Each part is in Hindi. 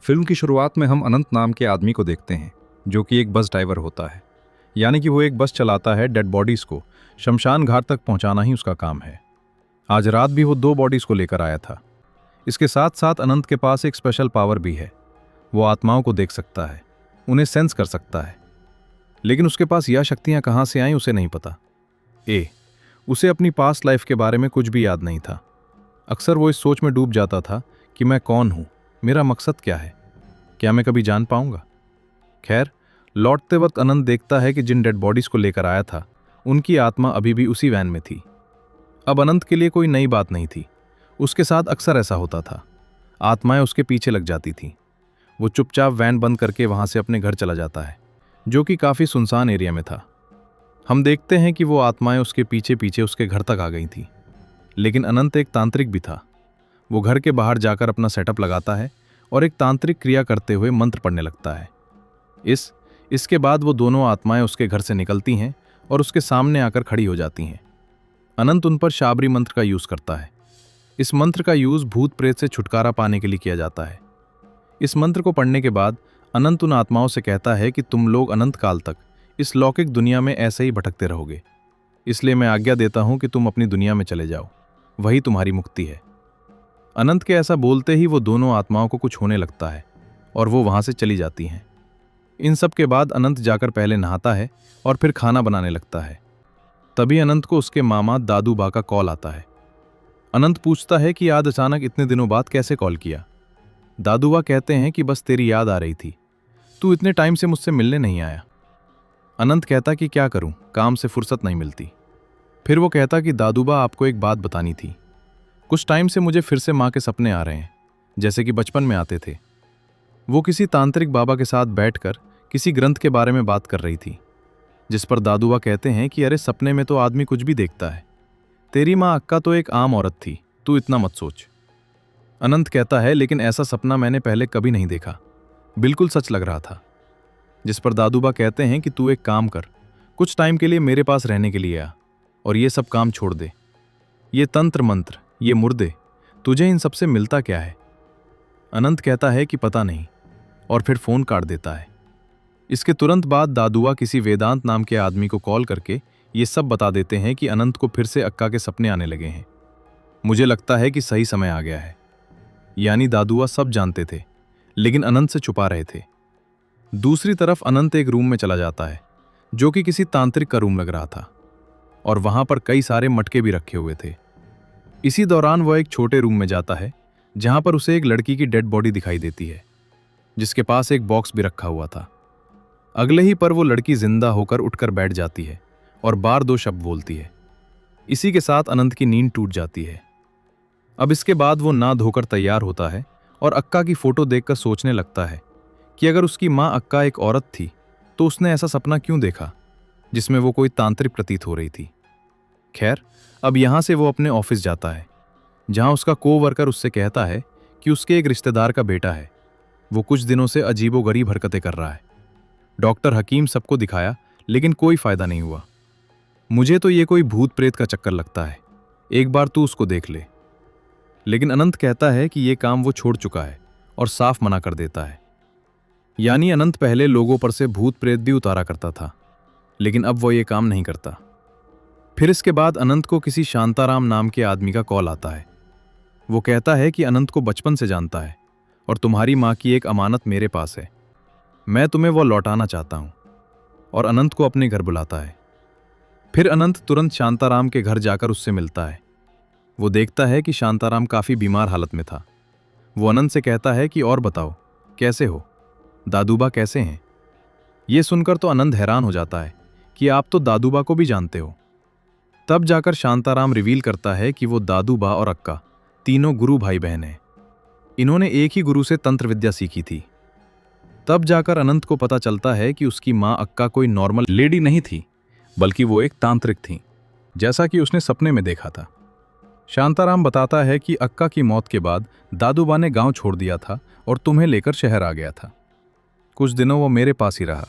फिल्म की शुरुआत में हम अनंत नाम के आदमी को देखते हैं जो कि एक बस ड्राइवर होता है। यानी कि वो एक बस चलाता है, डेड बॉडीज को शमशान घाट तक पहुंचाना ही उसका काम है। आज रात भी वो 2 बॉडीज को लेकर आया था। इसके साथ साथ अनंत के पास एक स्पेशल पावर भी है। वो आत्माओं को देख सकता है, उन्हें सेंस कर सकता है। लेकिन उसके पास यह शक्तियां कहां से आईं उसे नहीं पता। उसे अपनी पास्ट लाइफ के बारे में कुछ भी याद नहीं था। अक्सर वो इस सोच में डूब जाता था कि मैं कौन हूं, मेरा मकसद क्या है, क्या मैं कभी जान पाऊंगा। खैर, लौटते वक्त अनंत देखता है कि जिन डेड बॉडीज को लेकर आया था उनकी आत्मा अभी भी उसी वैन में थी। अब अनंत के लिए कोई नई बात नहीं थी। उसके साथ अक्सर ऐसा होता था, आत्माएं उसके पीछे लग जाती थीं। वो चुपचाप वैन बंद करके वहां से अपने घर चला जाता है, जो कि काफी सुनसान एरिया में था। हम देखते हैं कि वो आत्माएं उसके पीछे पीछे उसके घर तक आ गई थीं। लेकिन अनंत एक तांत्रिक भी था। वो घर के बाहर जाकर अपना सेटअप लगाता है और एक तांत्रिक क्रिया करते हुए मंत्र पढ़ने लगता है। इसके बाद वो दोनों आत्माएं उसके घर से निकलती हैं और उसके सामने आकर खड़ी हो जाती हैं। अनंत उन पर शाबरी मंत्र का यूज करता है। इस मंत्र का यूज भूत प्रेत से छुटकारा पाने के लिए किया जाता है। इस मंत्र को पढ़ने के बाद अनंत उन आत्माओं से कहता है कि तुम लोग अनंत काल तक इस लौकिक दुनिया में ऐसे ही भटकते रहोगे, इसलिए मैं आज्ञा देता हूं कि तुम अपनी दुनिया में चले जाओ, वही तुम्हारी मुक्ति है। अनंत के ऐसा बोलते ही वो दोनों आत्माओं को कुछ होने लगता है और वो वहां से चली जाती हैं। इन सब के बाद अनंत जाकर पहले नहाता है और फिर खाना बनाने लगता है। तभी अनंत को उसके मामा दादू बा का कॉल आता है। अनंत पूछता है कि आज अचानक इतने दिनों बाद कैसे कॉल किया। दादू बा कहते हैं कि बस तेरी याद आ रही थी, तू इतने टाइम से मुझसे मिलने नहीं आया। अनंत कहता कि क्या करूं, काम से फुर्सत नहीं मिलती। फिर वो कहता कि दादू बा आपको एक बात बतानी थी। कुछ टाइम से मुझे फिर से माँ के सपने आ रहे हैं, जैसे कि बचपन में आते थे। वो किसी तांत्रिक बाबा के साथ बैठकर किसी ग्रंथ के बारे में बात कर रही थी, जिस पर दादूबा कहते हैं कि अरे सपने में तो आदमी कुछ भी देखता है, तेरी माँ अक्का तो एक आम औरत थी, तू इतना मत सोच। अनंत कहता है लेकिन ऐसा सपना मैंने पहले कभी नहीं देखा, बिल्कुल सच लग रहा था। जिस पर दादूबा कहते हैं कि तू एक काम कर, कुछ टाइम के लिए मेरे पास रहने के लिए आ और ये सब काम छोड़ दे। ये तंत्र मंत्र, ये मुर्दे, तुझे इन सबसे मिलता क्या है। अनंत कहता है कि पता नहीं, और फिर फोन काट देता है। इसके तुरंत बाद दादुआ किसी वेदांत नाम के आदमी को कॉल करके ये सब बता देते हैं कि अनंत को फिर से अक्का के सपने आने लगे हैं। मुझे लगता है कि सही समय आ गया है। यानी दादुआ सब जानते थे, लेकिन अनंत से छुपा रहे थे। दूसरी तरफ अनंत एक रूम में चला जाता है, जो कि किसी तांत्रिक का रूम लग रहा था, और वहां पर कई सारे मटके भी रखे हुए थे। इसी दौरान वह एक छोटे रूम में जाता है, जहां पर उसे एक लड़की की डेड बॉडी दिखाई देती है, जिसके पास एक बॉक्स भी रखा हुआ था। अगले ही पर वो लड़की जिंदा होकर उठकर बैठ जाती है और बार 2 शब्द बोलती है। इसी के साथ अनंत की नींद टूट जाती है। अब इसके बाद वो नहा धोकर तैयार होता है और अक्का की फोटो देखकर सोचने लगता है कि अगर उसकी माँ अक्का एक औरत थी तो उसने ऐसा सपना क्यों देखा जिसमें वो कोई तांत्रिक प्रतीत हो रही थी। खैर, अब यहां से वो अपने ऑफिस जाता है, जहां उसका कोवर्कर उससे कहता है कि उसके एक रिश्तेदार का बेटा है, वो कुछ दिनों से अजीबोगरीब हरकतें कर रहा है। डॉक्टर हकीम सबको दिखाया लेकिन कोई फायदा नहीं हुआ। मुझे तो ये कोई भूत प्रेत का चक्कर लगता है, एक बार तू उसको देख ले। लेकिन अनंत कहता है कि ये काम वो छोड़ चुका है और साफ मना कर देता है। यानी अनंत पहले लोगों पर से भूत प्रेत भी उतारा करता था, लेकिन अब वो ये काम नहीं करता। फिर इसके बाद अनंत को किसी शांताराम नाम के आदमी का कॉल आता है। वो कहता है कि अनंत को बचपन से जानता है और तुम्हारी माँ की एक अमानत मेरे पास है, मैं तुम्हें वो लौटाना चाहता हूं, और अनंत को अपने घर बुलाता है। फिर अनंत तुरंत शांताराम के घर जाकर उससे मिलता है। वो देखता है कि शांताराम काफी बीमार हालत में था। वो अनंत से कहता है कि और बताओ, कैसे हो, दादूबा कैसे हैं। ये सुनकर तो अनंत हैरान हो जाता है कि आप तो दादूबा को भी जानते हो। तब जाकर शांताराम रिवील करता है कि वो दादूबा और अक्का तीनों गुरु भाई बहन हैं। इन्होंने एक ही गुरु से तंत्र विद्या सीखी थी। तब जाकर अनंत को पता चलता है कि उसकी माँ अक्का कोई नॉर्मल लेडी नहीं थी, बल्कि वो एक तांत्रिक थी, जैसा कि उसने सपने में देखा था। शांताराम बताता है कि अक्का की मौत के बाद दादूबा ने गांव छोड़ दिया था और तुम्हें लेकर शहर आ गया था। कुछ दिनों वो मेरे पास ही रहा।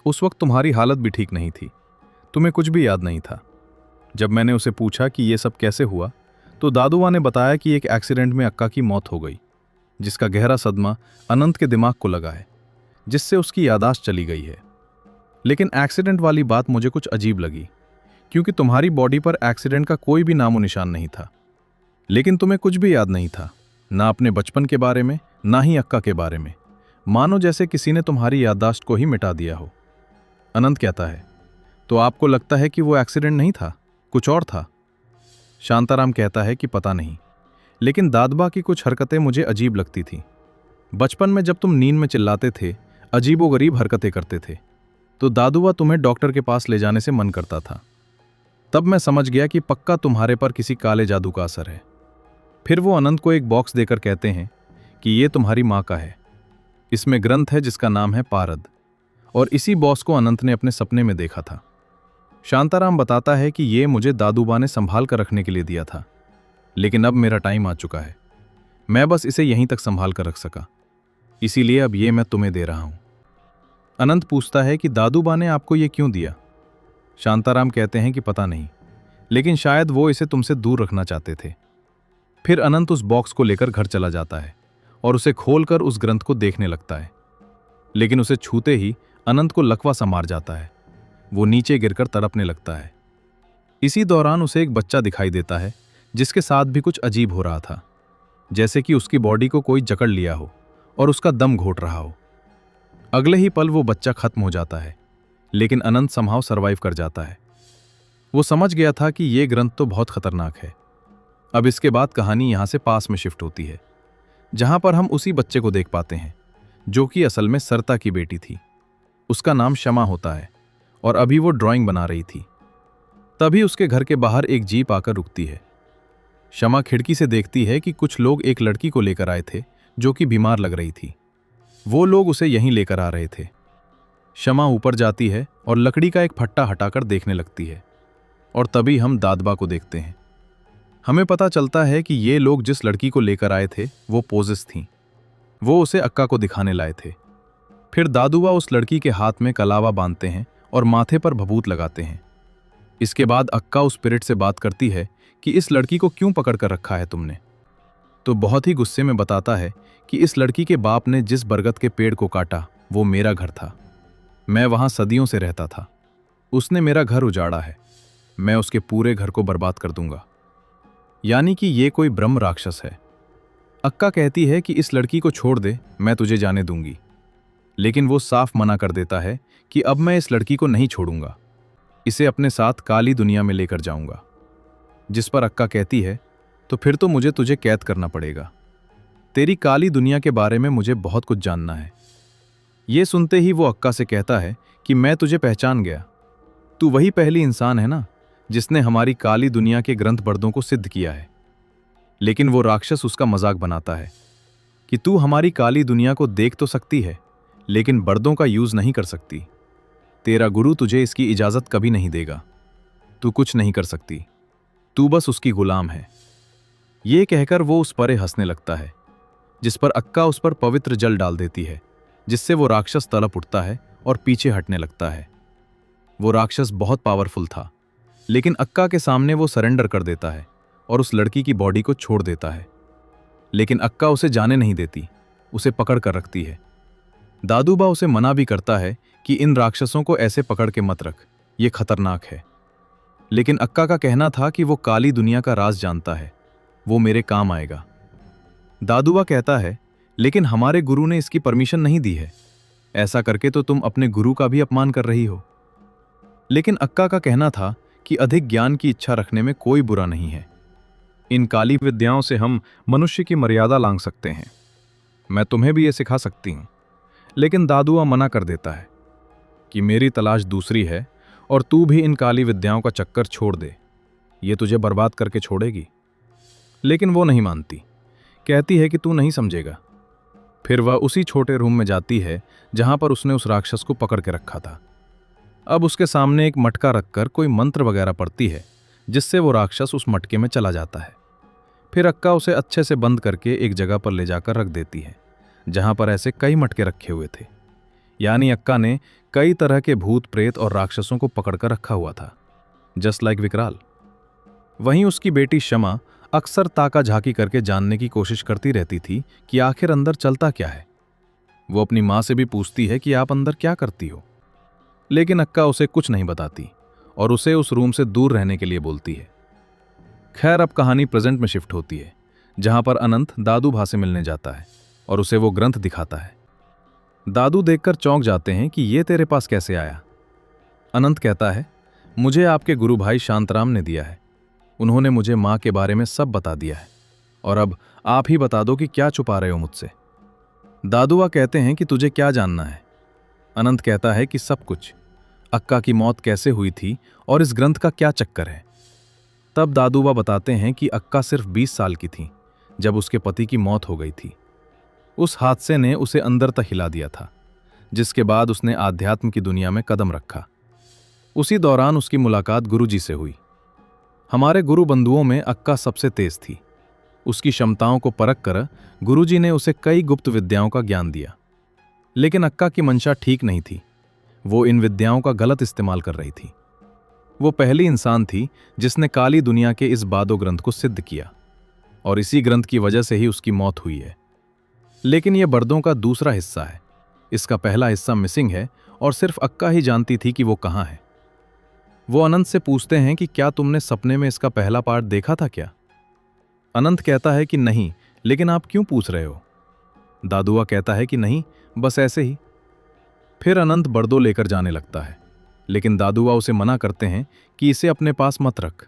उस वक्त तुम्हारी हालत भी ठीक नहीं थी, तुम्हें कुछ भी याद नहीं था। जब मैंने उसे पूछा कि ये सब कैसे हुआ, तो दादूबा ने बताया कि एक एक्सीडेंट में अक्का की मौत हो गई। जिसका गहरा सदमा अनंत के दिमाग को लगा है, जिससे उसकी याददाश्त चली गई है। लेकिन एक्सीडेंट वाली बात मुझे कुछ अजीब लगी, क्योंकि तुम्हारी बॉडी पर एक्सीडेंट का कोई भी नामो निशान नहीं था। लेकिन तुम्हें कुछ भी याद नहीं था, ना अपने बचपन के बारे में, ना ही अक्का के बारे में। मानो जैसे किसी ने तुम्हारी याददाश्त को ही मिटा दिया हो। अनंत कहता है, तो आपको लगता है कि वो एक्सीडेंट नहीं था, कुछ और था? शांताराम कहता है कि पता नहीं, लेकिन दादबा की कुछ हरकतें मुझे अजीब लगती थीं। बचपन में जब तुम नींद में चिल्लाते थे, अजीबोगरीब हरकतें करते थे, तो दादुबा तुम्हें डॉक्टर के पास ले जाने से मन करता था। तब मैं समझ गया कि पक्का तुम्हारे पर किसी काले जादू का असर है। फिर वो अनंत को एक बॉक्स देकर कहते हैं कि ये तुम्हारी माँ का है। इसमें ग्रंथ है जिसका नाम है पारद, और इसी बॉक्स को अनंत ने अपने सपने में देखा था। शांताराम बताता है कि ये मुझे दादूबा ने संभाल कर रखने के लिए दिया था, लेकिन अब मेरा टाइम आ चुका है। मैं बस इसे यहीं तक संभाल कर रख सका, इसीलिए अब ये मैं तुम्हें दे रहा हूं। अनंत पूछता है कि दादूबा ने आपको ये क्यों दिया? शांताराम कहते हैं कि पता नहीं, लेकिन शायद वो इसे तुमसे दूर रखना चाहते थे। फिर अनंत उस बॉक्स को लेकर घर चला जाता है और उसे खोलकर उस ग्रंथ को देखने लगता है। लेकिन उसे छूते ही अनंत को लकवा सा मार जाता है। वो नीचे गिरकर तड़पने लगता है। इसी दौरान उसे एक बच्चा दिखाई देता है, जिसके साथ भी कुछ अजीब हो रहा था, जैसे कि उसकी बॉडी को कोई जकड़ लिया हो और उसका दम घोट रहा हो। अगले ही पल वो बच्चा खत्म हो जाता है, लेकिन अनंत समहाउ सरवाइव कर जाता है। वो समझ गया था कि ये ग्रंथ तो बहुत खतरनाक है। अब इसके बाद कहानी यहां से पास में शिफ्ट होती है, जहां पर हम उसी बच्चे को देख पाते हैं, जो कि असल में सरता की बेटी थी। उसका नाम शमा होता है और अभी वो ड्राइंग बना रही थी। तभी उसके घर के बाहर एक जीप आकर रुकती है। शमा खिड़की से देखती है कि कुछ लोग एक लड़की को लेकर आए थे, जो कि बीमार लग रही थी। वो लोग उसे यहीं लेकर आ रहे थे। शमा ऊपर जाती है और लकड़ी का एक फट्टा हटाकर देखने लगती है, और तभी हम दादबा को देखते हैं। हमें पता चलता है कि ये लोग जिस लड़की को लेकर आए थे वो पोजेस थीं। वो उसे अक्का को दिखाने लाए थे। फिर दादुबा उस लड़की के हाथ में कलावा बांधते हैं और माथे पर भभूत लगाते हैं। इसके बाद अक्का उस स्पिरिट से बात करती है कि इस लड़की को क्यों पकड़ कर रखा है तुमने? तो बहुत ही गुस्से में बताता है कि इस लड़की के बाप ने जिस बरगद के पेड़ को काटा वो मेरा घर था। मैं वहां सदियों से रहता था। उसने मेरा घर उजाड़ा है। मैं उसके पूरे घर को बर्बाद कर दूंगा। यानी कि ये कोई ब्रह्म राक्षस है। अक्का कहती है कि इस लड़की को छोड़ दे, मैं तुझे जाने दूंगी। लेकिन वो साफ मना कर देता है कि अब मैं इस लड़की को नहीं छोड़ूंगा, इसे अपने साथ काली दुनिया में लेकर जाऊंगा। जिस पर अक्का कहती है, तो फिर तो मुझे तुझे कैद करना पड़ेगा। तेरी काली दुनिया के बारे में मुझे बहुत कुछ जानना है। ये सुनते ही वो अक्का से कहता है कि मैं तुझे पहचान गया। तू वही पहली इंसान है ना जिसने हमारी काली दुनिया के ग्रंथ बर्दों को सिद्ध किया है। लेकिन वो राक्षस उसका मजाक बनाता है कि तू हमारी काली दुनिया को देख तो सकती है, लेकिन बर्दों का यूज नहीं कर सकती। तेरा गुरु तुझे इसकी इजाजत कभी नहीं देगा। तू कुछ नहीं कर सकती, तू बस उसकी गुलाम है। ये कहकर वो उस पर हंसने लगता है, जिस पर अक्का उस पर पवित्र जल डाल देती है, जिससे वो राक्षस तड़प उठता है और पीछे हटने लगता है। वो राक्षस बहुत पावरफुल था, लेकिन अक्का के सामने वो सरेंडर कर देता है और उस लड़की की बॉडी को छोड़ देता है। लेकिन अक्का उसे जाने नहीं देती, उसे पकड़ कर रखती है। दादूबा उसे मना भी करता है कि इन राक्षसों को ऐसे पकड़ के मत रख, ये खतरनाक है। लेकिन अक्का का कहना था कि वो काली दुनिया का राज जानता है, वो मेरे काम आएगा। दादूबा कहता है, लेकिन हमारे गुरु ने इसकी परमिशन नहीं दी है। ऐसा करके तो तुम अपने गुरु का भी अपमान कर रही हो। लेकिन अक्का का कहना था कि अधिक ज्ञान की इच्छा रखने में कोई बुरा नहीं है। इन काली विद्याओं से हम मनुष्य की मर्यादा लांघ सकते हैं। मैं तुम्हें भी ये सिखा सकती हूं। लेकिन दादुआ मना कर देता है कि मेरी तलाश दूसरी है और तू भी इन काली विद्याओं का चक्कर छोड़ दे, ये तुझे बर्बाद करके छोड़ेगी। लेकिन वो नहीं मानती, कहती है कि तू नहीं समझेगा। फिर वह उसी छोटे रूम में जाती है जहां पर उसने उस राक्षस को पकड़ के रखा था। अब उसके सामने एक मटका रखकर कोई मंत्र वगैरह पढ़ती है, जिससे वो राक्षस उस मटके में चला जाता है। फिर अक्का उसे अच्छे से बंद करके एक जगह पर ले जाकर रख देती है, जहां पर ऐसे कई मटके रखे हुए थे। यानी अक्का ने कई तरह के भूत प्रेत और राक्षसों को पकड़कर रखा हुआ था, जस्ट लाइक विकराल। वहीं उसकी बेटी शमा अक्सर ताका झाकी करके जानने की कोशिश करती रहती थी कि आखिर अंदर चलता क्या है। वो अपनी माँ से भी पूछती है कि आप अंदर क्या करती हो, लेकिन अक्का उसे कुछ नहीं बताती और उसे उस रूम से दूर रहने के लिए बोलती है। खैर, अब कहानी प्रेजेंट में शिफ्ट होती है, जहां पर अनंत दादू भा से मिलने जाता है और उसे वो ग्रंथ दिखाता है। दादू देखकर चौंक जाते हैं कि ये तेरे पास कैसे आया। अनंत कहता है, मुझे आपके गुरु भाई शांतराम ने दिया है। उन्होंने मुझे माँ के बारे में सब बता दिया है, और अब आप ही बता दो कि क्या छुपा रहे हो मुझसे। दादुआ कहते हैं कि तुझे क्या जानना है। अनंत कहता है कि सब कुछ, अक्का की मौत कैसे हुई थी और इस ग्रंथ का क्या चक्कर है। तब दादुआ बताते हैं कि अक्का सिर्फ 20 साल की थी जब उसके पति की मौत हो गई थी। उस हादसे ने उसे अंदर तक हिला दिया था, जिसके बाद उसने आध्यात्म की दुनिया में कदम रखा। उसी दौरान उसकी मुलाकात गुरुजी से हुई। हमारे गुरु बंधुओं में अक्का सबसे तेज थी। उसकी क्षमताओं को परख कर गुरुजी ने उसे कई गुप्त विद्याओं का ज्ञान दिया, लेकिन अक्का की मंशा ठीक नहीं थी। वो इन विद्याओं का गलत इस्तेमाल कर रही थी। वो पहली इंसान थी जिसने काली दुनिया के इस बादो ग्रंथ को सिद्ध किया, और इसी ग्रंथ की वजह से ही उसकी मौत हुई है। लेकिन यह बर्दों का दूसरा हिस्सा है। इसका पहला हिस्सा मिसिंग है और सिर्फ अक्का ही जानती थी कि वो कहाँ है। वो अनंत से पूछते हैं कि क्या तुमने सपने में इसका पहला पार्ट देखा था क्या? अनंत कहता है कि नहीं, लेकिन आप क्यों पूछ रहे हो? दादुआ कहता है कि नहीं, बस ऐसे ही। फिर अनंत बर्दो लेकर जाने लगता है, लेकिन दादुआ उसे मना करते हैं कि इसे अपने पास मत रख।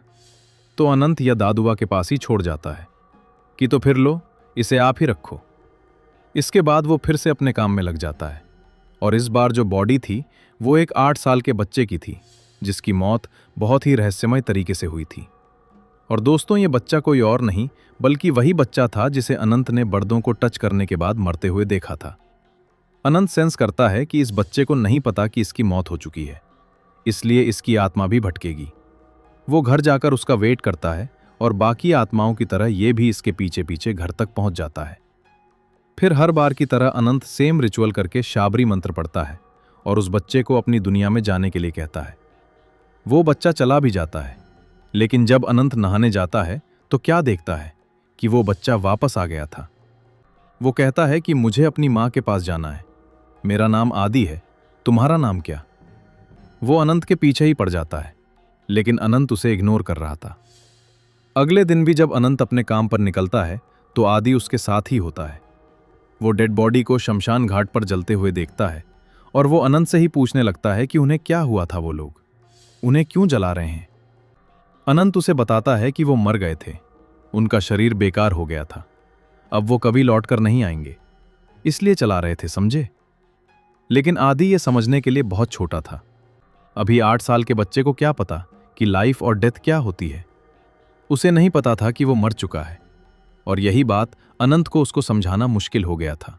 तो अनंत या दादुआ के पास ही छोड़ जाता है कि तो फिर लो, इसे आप ही रखो। इसके बाद वो फिर से अपने काम में लग जाता है, और इस बार जो बॉडी थी वो एक 8 साल के बच्चे की थी, जिसकी मौत बहुत ही रहस्यमय तरीके से हुई थी। और दोस्तों, ये बच्चा कोई और नहीं बल्कि वही बच्चा था जिसे अनंत ने बर्दों को टच करने के बाद मरते हुए देखा था। अनंत सेंस करता है कि इस बच्चे को नहीं पता कि इसकी मौत हो चुकी है, इसलिए इसकी आत्मा भी भटकेगी। वो घर जाकर उसका वेट करता है और बाकी आत्माओं की तरह ये भी इसके पीछे पीछे घर तक पहुंच जाता है। फिर हर बार की तरह अनंत सेम रिचुअल करके शाबरी मंत्र पढ़ता है और उस बच्चे को अपनी दुनिया में जाने के लिए कहता है। वो बच्चा चला भी जाता है, लेकिन जब अनंत नहाने जाता है तो क्या देखता है कि वो बच्चा वापस आ गया था। वो कहता है कि मुझे अपनी माँ के पास जाना है, मेरा नाम आदि है, तुम्हारा नाम क्या? वो अनंत के पीछे ही पड़ जाता है, लेकिन अनंत उसे इग्नोर कर रहा था। अगले दिन भी जब अनंत अपने काम पर निकलता है तो आदि उसके साथ ही होता है। वो डेड बॉडी को शमशान घाट पर जलते हुए देखता है और वो अनंत से ही पूछने लगता है कि उन्हें क्या हुआ था, वो लोग उन्हें क्यों जला रहे हैं। अनंत उसे बताता है कि वो मर गए थे, उनका शरीर बेकार हो गया था, अब वो कभी लौटकर नहीं आएंगे, इसलिए चला रहे थे, समझे? लेकिन आदि ये समझने के लिए बहुत छोटा था। अभी 8 साल के बच्चे को क्या पता कि लाइफ और डेथ क्या होती है। उसे नहीं पता था कि वो मर चुका है, और यही बात अनंत को उसको समझाना मुश्किल हो गया था।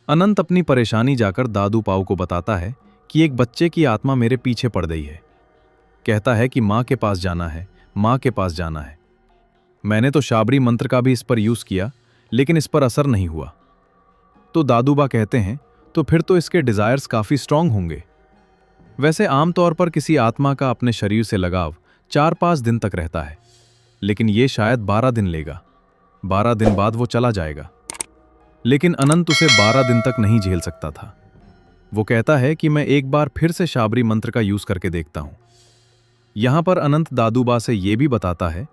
अनंत अपनी परेशानी जाकर दादू पाऊ को बताता है कि एक बच्चे की आत्मा मेरे पीछे पड़ गई है। कहता है कि माँ के पास जाना है, माँ के पास जाना है। मैंने तो शाबरी मंत्र का भी इस पर यूज किया, लेकिन इस पर असर नहीं हुआ। तो दादूबा कहते हैं, तो फिर तो इसके डिजायर्स काफी स्ट्रांग होंगे। वैसे आमतौर पर किसी आत्मा का अपने शरीर से लगाव 4-5 दिन तक रहता है, लेकिन ये शायद 12 दिन लेगा। 12 दिन बाद वो चला जाएगा। लेकिन अनंत उसे 12 दिन तक नहीं झेल सकता था। वो कहता है कि मैं एक बार फिर से शाबरी मंत्र का यूज करके देखता हूं। यहां पर अनंत दादूबा से यह भी बताता है